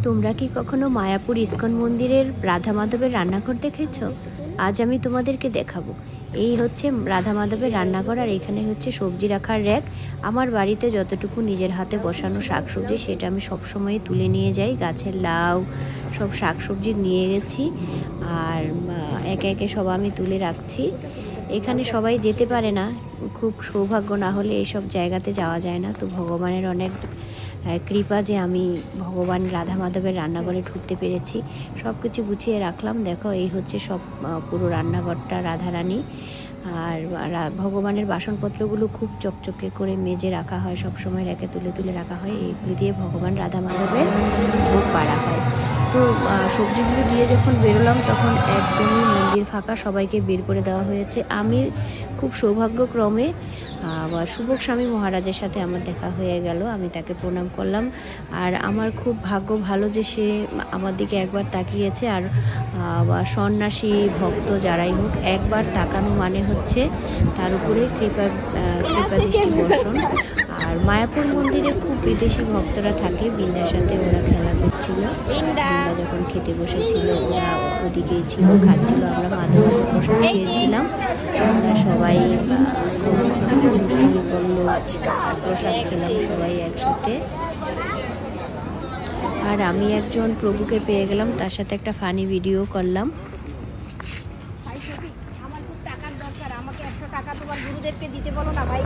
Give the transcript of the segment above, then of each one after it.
তোমরা কি কখনো মায়াপুর ইস্কন মন্দিরের রাধা মাধবের রান্নাঘর দেখেছো? আজ আমি তোমাদেরকে দেখাবো। এই হচ্ছে রাধা মাধবের রান্নাঘর, আর এখানে হচ্ছে সবজি রাখার র্যাক। আমার বাড়িতে যতটুকু নিজের হাতে বসানো শাকসবজি সেটা আমি সবসময় তুলে নিয়ে যাই। গাছের লাউ সব শাকসবজি নিয়ে গেছি, আর একে একে সব আমি তুলে রাখছি। এখানে সবাই যেতে পারে না, খুব সৌভাগ্য না হলে এইসব জায়গাতে যাওয়া যায় না। তো ভগবানের অনেক কৃপা যে আমি ভগবান রাধা মাধবের রান্নাঘরে ঢুকতে পেরেছি। সব কিছু গুছিয়ে রাখলাম। দেখো, এই হচ্ছে সব পুরো রান্নাঘরটা রাধারানী। আর ভগবানের বাসনপত্রগুলো খুব চকচকে করে মেজে রাখা হয়, সবসময় রেখে তুলে তুলে রাখা হয়। এইগুলো দিয়ে ভগবান রাধা মাধবের ভোগ পাড়া হয়। তো সবজিগুলো দিয়ে যখন বেরোলাম তখন একদমই মন্দির ফাঁকা, সবাইকে বের করে দেওয়া হয়েছে। আমি খুব সৌভাগ্যক্রমে শুভক স্বামী মহারাজের সাথে আমার দেখা হয়ে গেল। আমি তাকে প্রণাম করলাম, আর আমার খুব ভাগ্য ভালো যে সে আমার দিকে একবার তাকিয়েছে। আর সন্ন্যাসী ভক্ত যারাই হোক, একবার তাকানো মানে হচ্ছে তার উপরে কৃপা দৃষ্টি বর্ষণ। আর মায়াপুর মন্দিরে খুব বিদেশি ভক্তরা থাকে। বৃন্দার সাথে ওরা খেলা করছিল। বৃন্দা যখন খেতে বসেছিল ওরা ওদিকেই ছিল, খাচ্ছিল। আমরা মাঝে মাঝে প্রসাদ খেয়েছিলাম। আমরা সবাই দুষ্টুমি করলো, প্রসাদ খেলাম সবাই একসাথে। আর আমি একজন প্রভুকে পেয়ে গেলাম, তার সাথে একটা ফানি ভিডিও করলাম। গুরুদেবকে দিতে বলো না ভাই।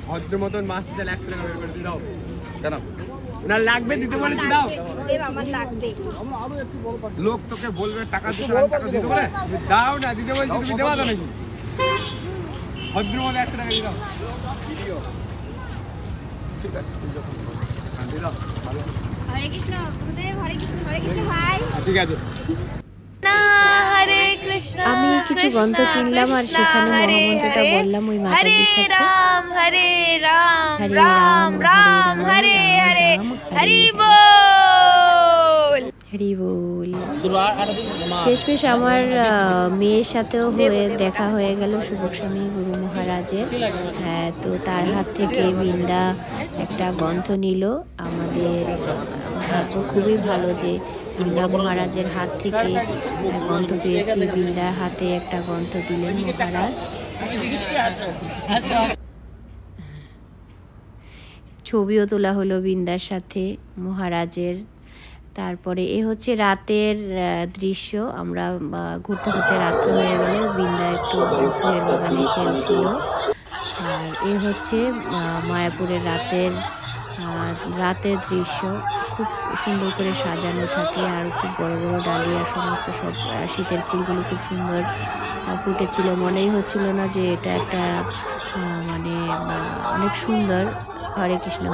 ভদ্র মতন মাছ চাল 100 টাকা বের করে দাও। কেন না লাগবে দিতে বলেছি, দাও। আমার লাগবে। লোক তোকে বলবে টাকা দিতে, টাকা দিতে বলে দাও না, দিতে বলছি তুমি দেবা তো নাকি? ভদ্র মতন 100 টাকা দিয়ে দাও। ঠিক আছে, দাও। হরে কৃষ্ণ গুরুদেব, হরে কৃষ্ণ, হরে কৃষ্ণ ভাই। ঠিক আছে। আমি কিছু গ্রন্থ কিনলাম, আর সেখানে মহামন্ত্রটা বললাম ওই মাতাজির সাথে। রাম হরে রাম, হরে রাম রাম হরে হরে, হরি বল হরি বল। শেষমেশ আমার মেয়ের সাথেও দেখা হয়ে গেল শুভক স্বামী গুরু মহারাজের। হ্যাঁ, তো তার হাত থেকে বৃন্দা একটা গ্রন্থ নিল। আমাদের ভাগ্য খুবই ভালো যে আমরা মহারাজের হাত থেকে গ্রন্থ পেয়েছি। বৃন্দার হাতে একটা গ্রন্থ দিলেন মহারাজ। ছবিও তোলা হলো বৃন্দার সাথে মহারাজের। তারপরে এ হচ্ছে রাতের দৃশ্য। আমরা ঘুরতে ঘুরতে রাত্র হয়ে গেল। বৃন্দা একটু ফুলের বাগানে খেলছিল। আর এ হচ্ছে মায়াপুরের রাতের দৃশ্য। খুব সুন্দর করে সাজানো থাকে, আর খুব বড় বড় ডালিয়া সমস্ত সব শীতের ফুলগুলো খুব সুন্দর ফুটেছিল। মনেই হচ্ছিল না যে এটা একটা মানে অনেক সুন্দর। হরে কৃষ্ণ।